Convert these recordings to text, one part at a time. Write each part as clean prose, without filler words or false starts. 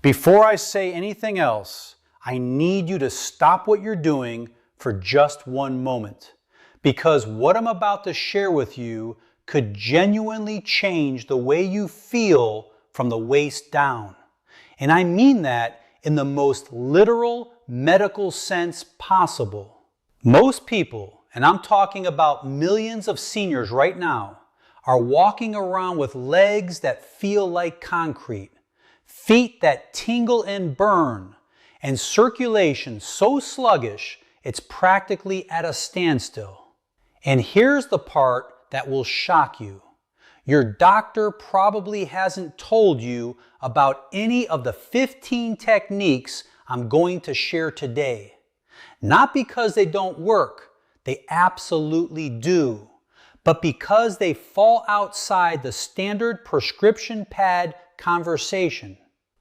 Before I say anything else, I need you to stop what you're doing for just one moment, because what I'm about to share with you could genuinely change the way you feel from the waist down. And I mean that in the most literal medical sense possible. Most people, and I'm talking about millions of seniors right now, are walking around with legs that feel like concrete, feet that tingle and burn, and circulation so sluggish it's practically at a standstill. And here's the part that will shock you. Your doctor probably hasn't told you about any of the 15 techniques I'm going to share today. Not because they don't work, they absolutely do, but because they fall outside the standard prescription pad conversation.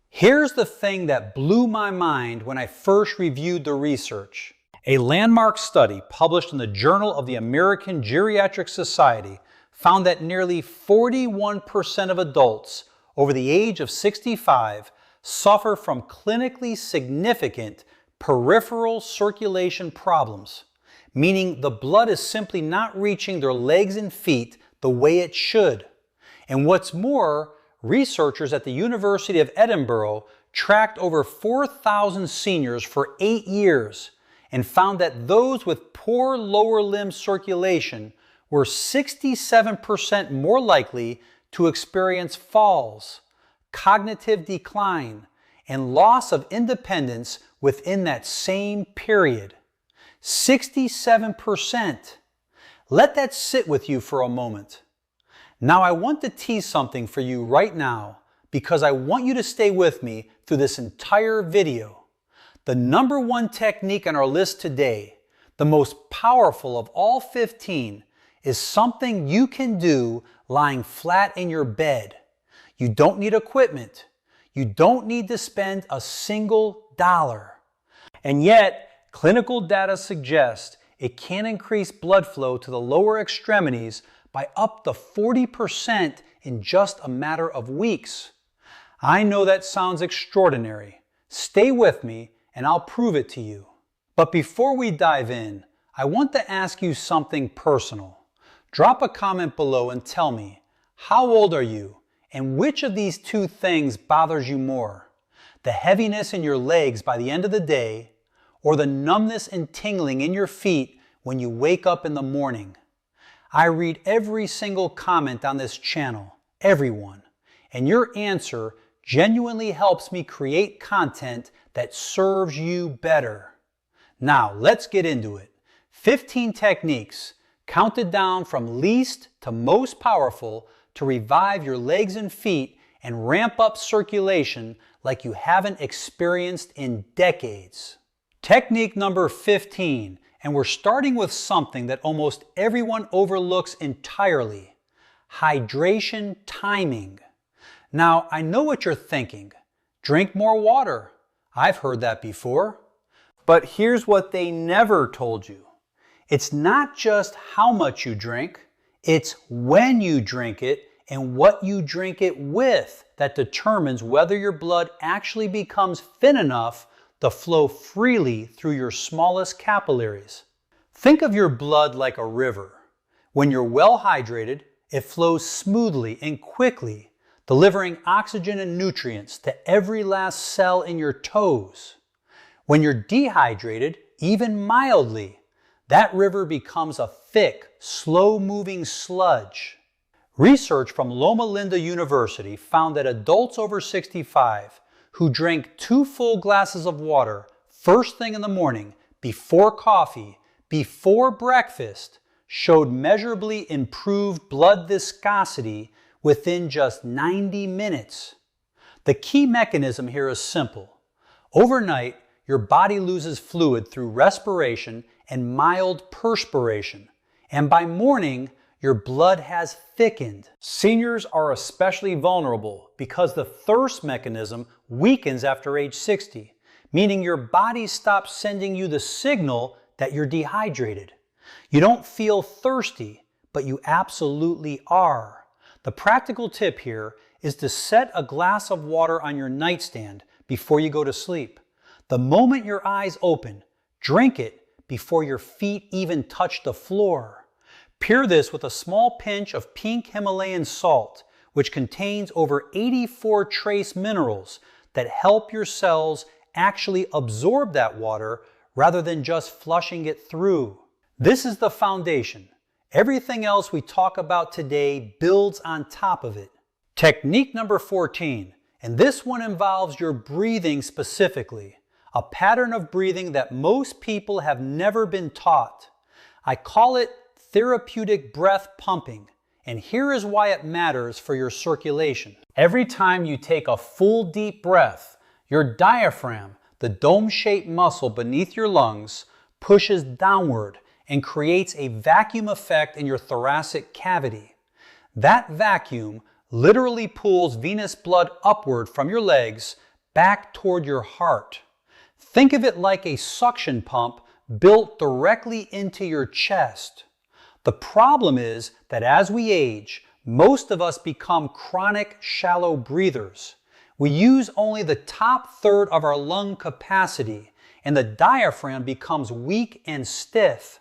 Here's the thing that blew my mind when I first reviewed the research. A landmark study published in the Journal of the American Geriatric Society found that nearly 41% of adults over the age of 65 suffer from clinically significant peripheral circulation problems, meaning the blood is simply not reaching their legs and feet the way it should. And what's more, researchers at the University of Edinburgh tracked over 4,000 seniors for 8 years and found that those with poor lower limb circulation were 67% more likely to experience falls, cognitive decline, and loss of independence within that same period. 67%. Let that sit with you for a moment. Now I want to tease something for you right now because I want you to stay with me through this entire video. The number one technique on our list today, the most powerful of all 15, is something you can do lying flat in your bed. You don't need equipment. You don't need to spend a single dollar. And yet, clinical data suggests it can increase blood flow to the lower extremities by up to 40% in just a matter of weeks. I know that sounds extraordinary. Stay with me and I'll prove it to you. But before we dive in, I want to ask you something personal. Drop a comment below and tell me, how old are you and which of these two things bothers you more? The heaviness in your legs by the end of the day, or the numbness and tingling in your feet when you wake up in the morning? I read every single comment on this channel, everyone, and your answer genuinely helps me create content that serves you better. Now, let's get into it. 15 techniques, counted down from least to most powerful to revive your legs and feet and ramp up circulation like you haven't experienced in decades. Technique number 15, and we're starting with something that almost everyone overlooks entirely: hydration timing. Now, I know what you're thinking. Drink more water. I've heard that before. But here's what they never told you. It's not just how much you drink, it's when you drink it and what you drink it with that determines whether your blood actually becomes thin enough to flow freely through your smallest capillaries. Think of your blood like a river. When you're well hydrated, it flows smoothly and quickly, delivering oxygen and nutrients to every last cell in your toes. When you're dehydrated, even mildly, that river becomes a thick, slow-moving sludge. Research from Loma Linda University found that adults over 65 who drank 2 full glasses of water first thing in the morning, before coffee, before breakfast, showed measurably improved blood viscosity within just 90 minutes. The key mechanism here is simple. Overnight, your body loses fluid through respiration and mild perspiration, and by morning, your blood has thickened. Seniors are especially vulnerable because the thirst mechanism weakens after age 60, meaning your body stops sending you the signal that you're dehydrated. You don't feel thirsty, but you absolutely are. The practical tip here is to set a glass of water on your nightstand before you go to sleep. The moment your eyes open, drink it before your feet even touch the floor. Pair this with a small pinch of pink Himalayan salt, which contains over 84 trace minerals that help your cells actually absorb that water rather than just flushing it through. This is the foundation. Everything else we talk about today builds on top of it. Technique number 14, and this one involves your breathing specifically, a pattern of breathing that most people have never been taught. I call it therapeutic breath pumping, and here is why it matters for your circulation. Every time you take a full deep breath, your diaphragm, the dome-shaped muscle beneath your lungs, pushes downward and creates a vacuum effect in your thoracic cavity. That vacuum literally pulls venous blood upward from your legs back toward your heart. Think of it like a suction pump built directly into your chest. The problem is that as we age, most of us become chronic shallow breathers. We use only the top third of our lung capacity, and the diaphragm becomes weak and stiff.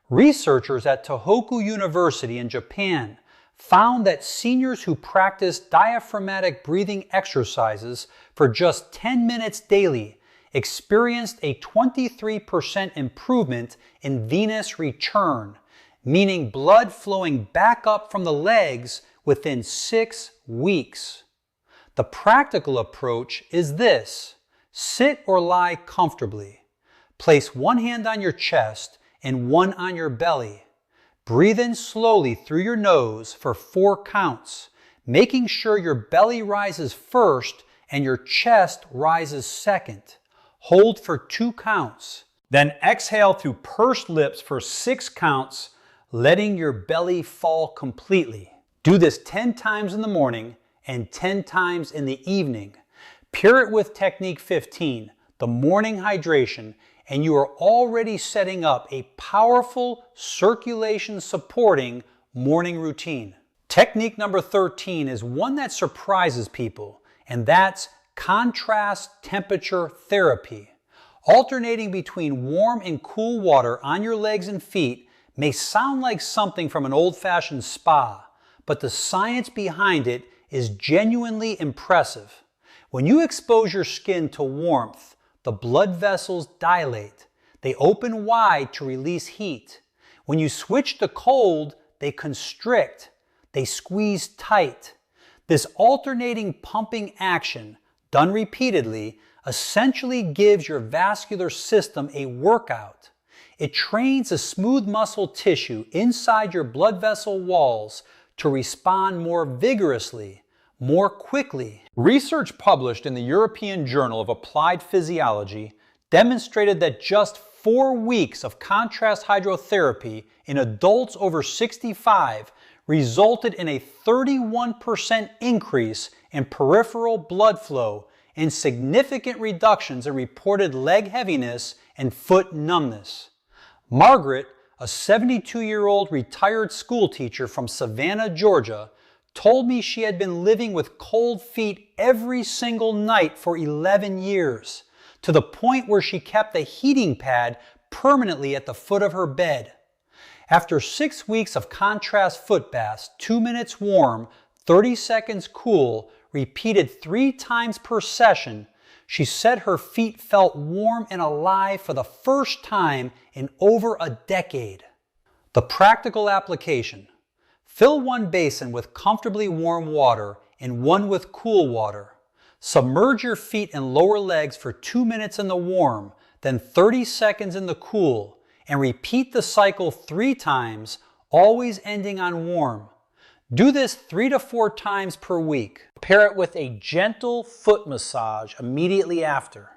Researchers at Tohoku University in Japan found that seniors who practiced diaphragmatic breathing exercises for just 10 minutes daily experienced a 23% improvement in venous return, meaning blood flowing back up from the legs within 6 weeks. The practical approach is this: sit or lie comfortably. Place one hand on your chest and one on your belly. Breathe in slowly through your nose for 4 counts, making sure your belly rises first and your chest rises second. Hold for 2 counts. Then exhale through pursed lips for 6 counts, letting your belly fall completely. Do this 10 times in the morning and 10 times in the evening. Pair it with technique 15, the morning hydration, and you are already setting up a powerful circulation supporting morning routine. Technique number 13 is one that surprises people, and that's contrast temperature therapy. Alternating between warm and cool water on your legs and feet may sound like something from an old-fashioned spa, but the science behind it is genuinely impressive. When you expose your skin to warmth, the blood vessels dilate. They open wide to release heat. When you switch to cold, they constrict. They squeeze tight. This alternating pumping action, done repeatedly, essentially gives your vascular system a workout. It trains the smooth muscle tissue inside your blood vessel walls to respond more vigorously, more quickly. Research published in the European Journal of Applied Physiology demonstrated that just 4 weeks of contrast hydrotherapy in adults over 65 resulted in a 31% increase in peripheral blood flow and significant reductions in reported leg heaviness and foot numbness. Margaret, a 72-year-old retired school teacher from Savannah, Georgia, told me she had been living with cold feet every single night for 11 years, to the point where she kept a heating pad permanently at the foot of her bed. After 6 weeks of contrast foot baths, 2 minutes warm, 30 seconds cool, repeated 3 times per session, she said her feet felt warm and alive for the first time in over a decade. The practical application: fill one basin with comfortably warm water and one with cool water. Submerge your feet and lower legs for 2 minutes in the warm, then 30 seconds in the cool, and repeat the cycle 3 times, always ending on warm. Do this 3 to 4 times per week. Pair it with a gentle foot massage immediately after.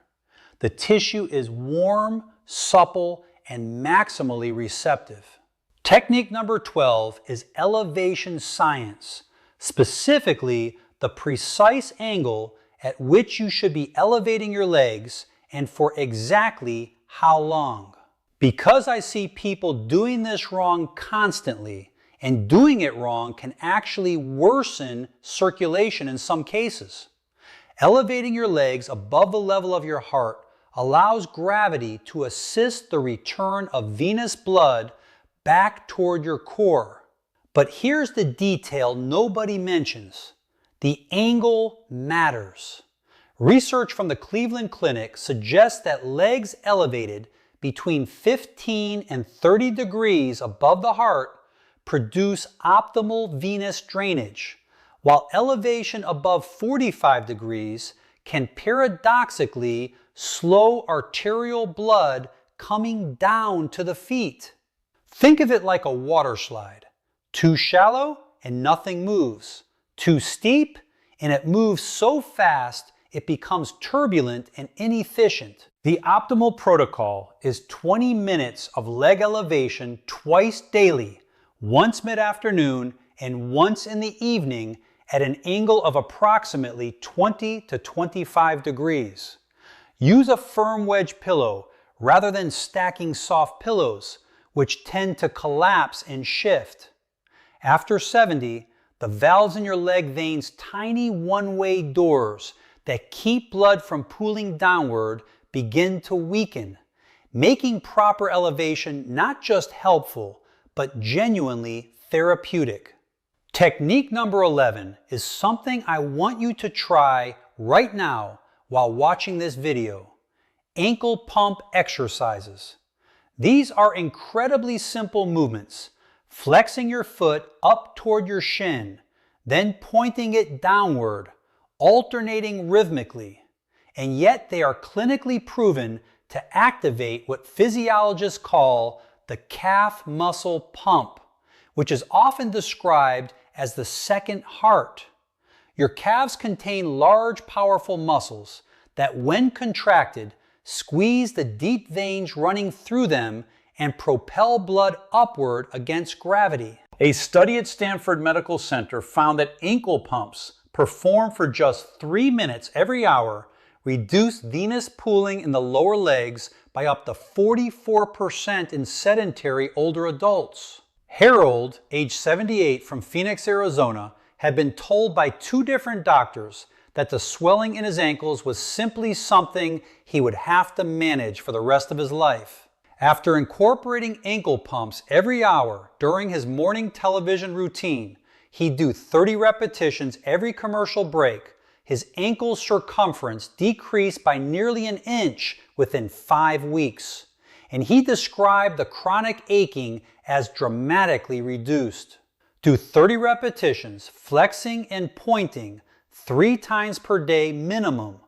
The tissue is warm, supple, and maximally receptive. Technique number 12 is elevation science, specifically the precise angle at which you should be elevating your legs and for exactly how long. Because I see people doing this wrong constantly, and doing it wrong can actually worsen circulation in some cases. Elevating your legs above the level of your heart allows gravity to assist the return of venous blood back toward your core. But here's the detail nobody mentions. The angle matters. Research from the Cleveland Clinic suggests that legs elevated between 15 and 30 degrees above the heart produce optimal venous drainage, while elevation above 45 degrees can paradoxically slow arterial blood coming down to the feet. Think of it like a water slide. Too shallow and nothing moves. Too steep and it moves so fast it becomes turbulent and inefficient. The optimal protocol is 20 minutes of leg elevation twice daily, once mid-afternoon and once in the evening at an angle of approximately 20 to 25 degrees. Use a firm wedge pillow rather than stacking soft pillows, which tend to collapse and shift. After 70, the valves in your leg veins' tiny one-way doors that keep blood from pooling downward begin to weaken, making proper elevation not just helpful, but genuinely therapeutic. Technique number 11 is something I want you to try right now while watching this video. Ankle pump exercises. These are incredibly simple movements, flexing your foot up toward your shin, then pointing it downward, alternating rhythmically, and yet they are clinically proven to activate what physiologists call the calf muscle pump, which is often described as the second heart. Your calves contain large, powerful muscles that, when contracted, squeeze the deep veins running through them and propel blood upward against gravity. A study at Stanford Medical Center found that ankle pumps performed for just 3 minutes every hour reduced venous pooling in the lower legs by up to 44% in sedentary older adults. Harold, age 78, from Phoenix, Arizona, had been told by 2 different doctors that the swelling in his ankles was simply something he would have to manage for the rest of his life. After incorporating ankle pumps every hour during his morning television routine, he'd do 30 repetitions every commercial break. His ankle circumference decreased by nearly an inch within 5 weeks, and he described the chronic aching as dramatically reduced. Do 30 repetitions, flexing and pointing 3 times per day minimum.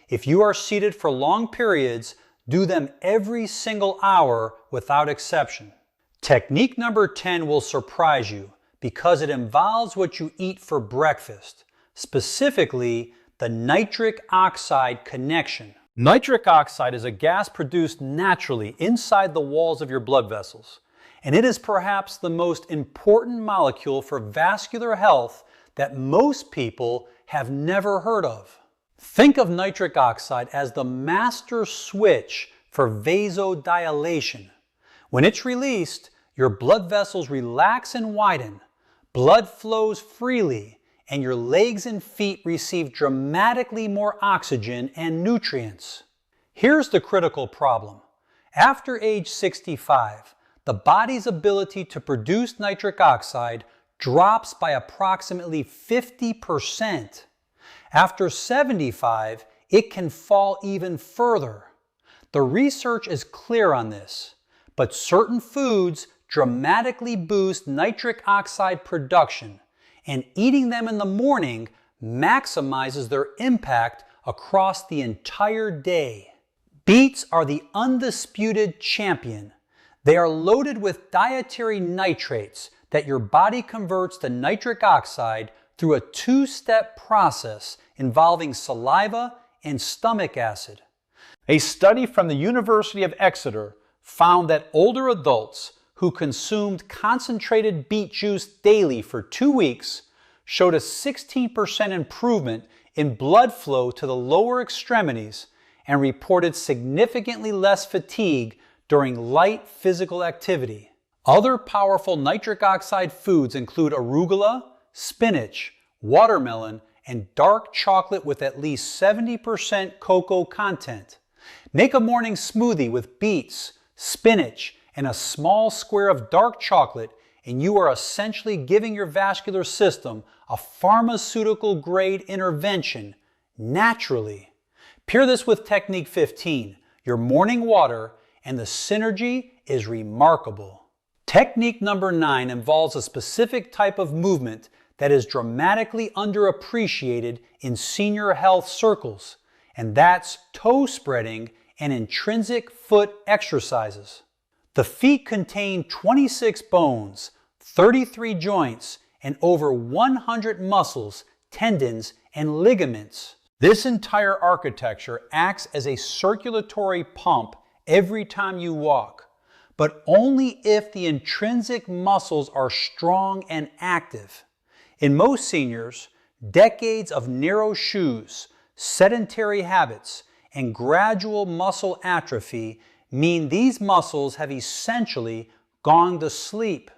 If you are seated for long periods, do them every single hour without exception. Technique number 10 will surprise you because it involves what you eat for breakfast, specifically the nitric oxide connection. Nitric oxide is a gas produced naturally inside the walls of your blood vessels, and it is perhaps the most important molecule for vascular health that most people have never heard of. Think of nitric oxide as the master switch for vasodilation. When it's released, your blood vessels relax and widen, blood flows freely, and your legs and feet receive dramatically more oxygen and nutrients. Here's the critical problem. After age 65, the body's ability to produce nitric oxide drops by approximately 50%. After 75, it can fall even further. The research is clear on this, but certain foods dramatically boost nitric oxide production, and eating them in the morning maximizes their impact across the entire day. Beets are the undisputed champion. They are loaded with dietary nitrates that your body converts to nitric oxide through a 2-step process involving saliva and stomach acid. A study from the University of Exeter found that older adults who consumed concentrated beet juice daily for 2 weeks showed a 16% improvement in blood flow to the lower extremities and reported significantly less fatigue during light physical activity. Other powerful nitric oxide foods include arugula, spinach, watermelon, and dark chocolate with at least 70% cocoa content. Make a morning smoothie with beets, spinach, and a small square of dark chocolate, and you are essentially giving your vascular system a pharmaceutical-grade intervention naturally. Pair this with Technique 15, your morning water, and the synergy is remarkable. Technique number 9 involves a specific type of movement that is dramatically underappreciated in senior health circles, and that's toe spreading and intrinsic foot exercises. The feet contain 26 bones, 33 joints, and over 100 muscles, tendons, and ligaments. This entire architecture acts as a circulatory pump every time you walk, but only if the intrinsic muscles are strong and active. In most seniors, decades of narrow shoes, sedentary habits, and gradual muscle atrophy mean these muscles have essentially gone to sleep.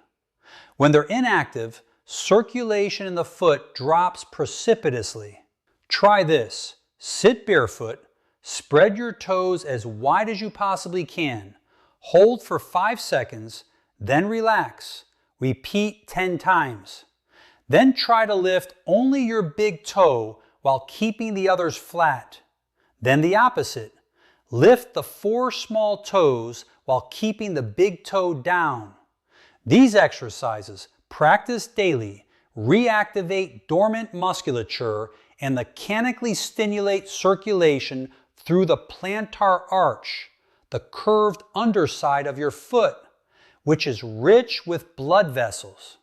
When they're inactive, circulation in the foot drops precipitously. Try this. Sit barefoot, spread your toes as wide as you possibly can, hold for 5 seconds, then relax. Repeat 10 times. Then try to lift only your big toe while keeping the others flat. Then the opposite. Lift the 4 small toes while keeping the big toe down. These exercises, practiced daily, reactivate dormant musculature and mechanically stimulate circulation through the plantar arch, the curved underside of your foot, which is rich with blood vessels.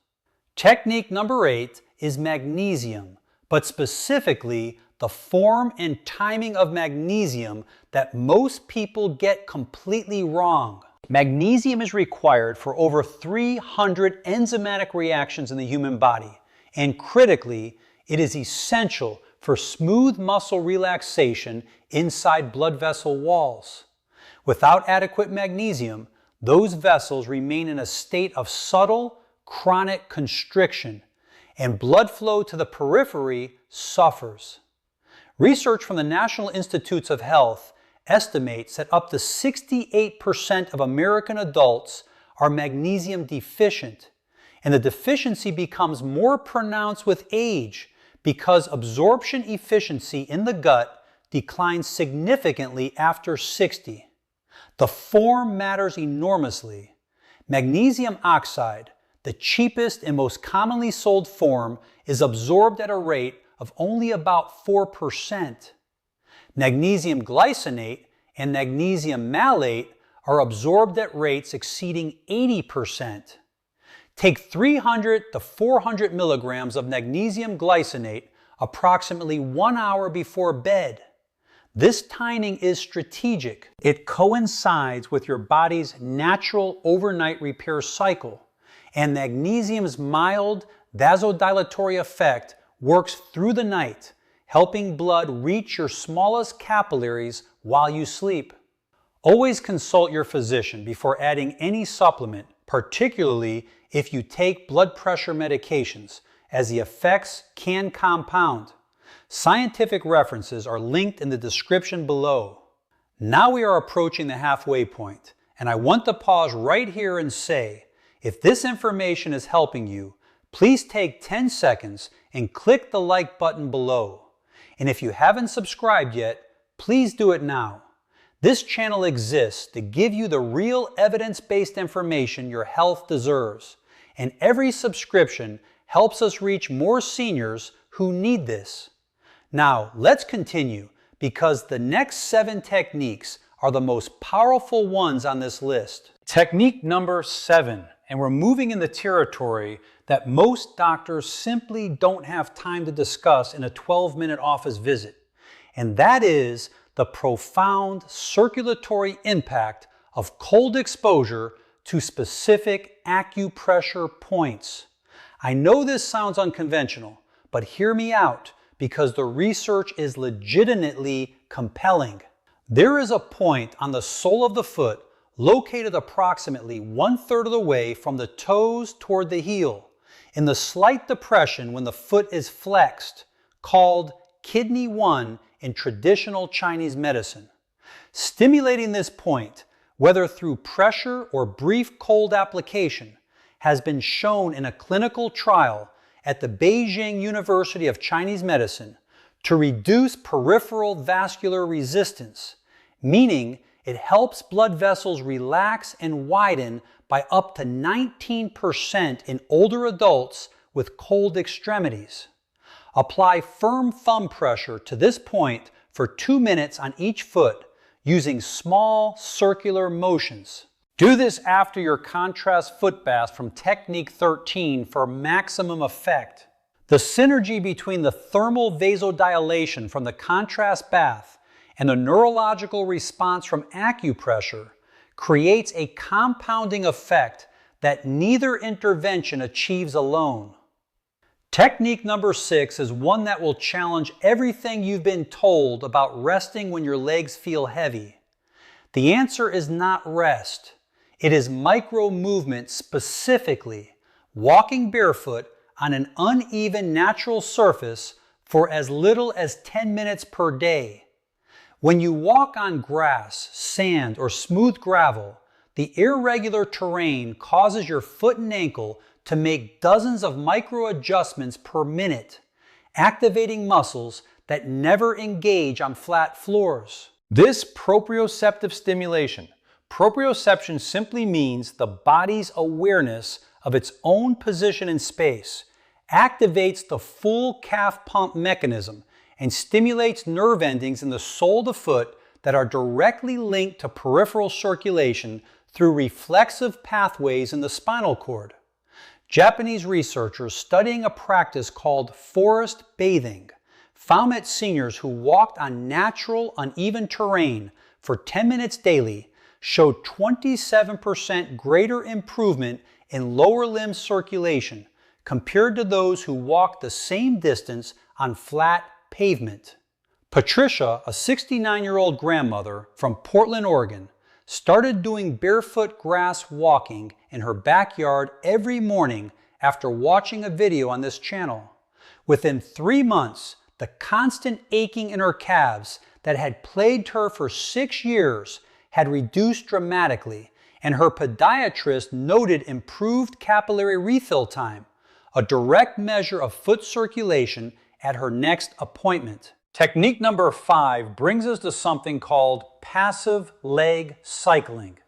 Technique number 8 is magnesium, but specifically the form and timing of magnesium that most people get completely wrong. Magnesium is required for over 300 enzymatic reactions in the human body, and critically, it is essential for smooth muscle relaxation inside blood vessel walls. Without adequate magnesium, those vessels remain in a state of subtle, chronic constriction, and blood flow to the periphery suffers. Research from the National Institutes of Health estimates that up to 68% of American adults are magnesium deficient, and the deficiency becomes more pronounced with age because absorption efficiency in the gut declines significantly after 60. The form matters enormously. Magnesium oxide, the cheapest and most commonly sold form, is absorbed at a rate of only about 4%. Magnesium glycinate and magnesium malate are absorbed at rates exceeding 80%. Take 300 to 400 milligrams of magnesium glycinate approximately 1 hour before bed. This timing is strategic. It coincides with your body's natural overnight repair cycle, and magnesium's mild vasodilatory effect works through the night, helping blood reach your smallest capillaries while you sleep. Always consult your physician before adding any supplement, particularly if you take blood pressure medications, as the effects can compound. Scientific references are linked in the description below. Now we are approaching the halfway point, and I want to pause right here and say, if this information is helping you, please take 10 seconds and click the like button below. And if you haven't subscribed yet, please do it now. This channel exists to give you the real evidence-based information your health deserves, and every subscription helps us reach more seniors who need this. Now, let's continue, because the next 7 techniques are the most powerful ones on this list. Technique number 7, and we're moving in the territory that most doctors simply don't have time to discuss in a 12-minute office visit, and that is the profound circulatory impact of cold exposure to specific acupressure points. I know this sounds unconventional, but hear me out, because the research is legitimately compelling. There is a point on the sole of the foot located approximately 1/3 of the way from the toes toward the heel, in the slight depression when the foot is flexed, called Kidney 1 in traditional Chinese medicine. Stimulating this point, whether through pressure or brief cold application, has been shown in a clinical trial at the Beijing University of Chinese Medicine to reduce peripheral vascular resistance, meaning it helps blood vessels relax and widen by up to 19% in older adults with cold extremities. Apply firm thumb pressure to this point for 2 minutes on each foot using small circular motions. Do this after your contrast foot bath from Technique 13 for maximum effect. The synergy between the thermal vasodilation from the contrast bath and the neurological response from acupressure creates a compounding effect that neither intervention achieves alone. Technique number 6 is one that will challenge everything you've been told about resting when your legs feel heavy. The answer is not rest. It is micro movement, specifically walking barefoot on an uneven natural surface for as little as 10 minutes per day. When you walk on grass, sand, or smooth gravel, the irregular terrain causes your foot and ankle to make dozens of micro adjustments per minute, activating muscles that never engage on flat floors. This proprioceptive stimulation. Proprioception simply means the body's awareness of its own position in space, activates the full calf pump mechanism, and stimulates nerve endings in the sole of the foot that are directly linked to peripheral circulation through reflexive pathways in the spinal cord. Japanese researchers studying a practice called forest bathing found that seniors who walked on natural, uneven terrain for 10 minutes daily showed 27% greater improvement in lower limb circulation compared to those who walked the same distance on flat pavement. Patricia, a 69-year-old grandmother from Portland, Oregon, started doing barefoot grass walking in her backyard every morning after watching a video on this channel. Within 3 months, the constant aching in her calves that had plagued her for 6 years had reduced dramatically, and her podiatrist noted improved capillary refill time, a direct measure of foot circulation, at her next appointment. Technique number 5 brings us to something called passive leg cycling.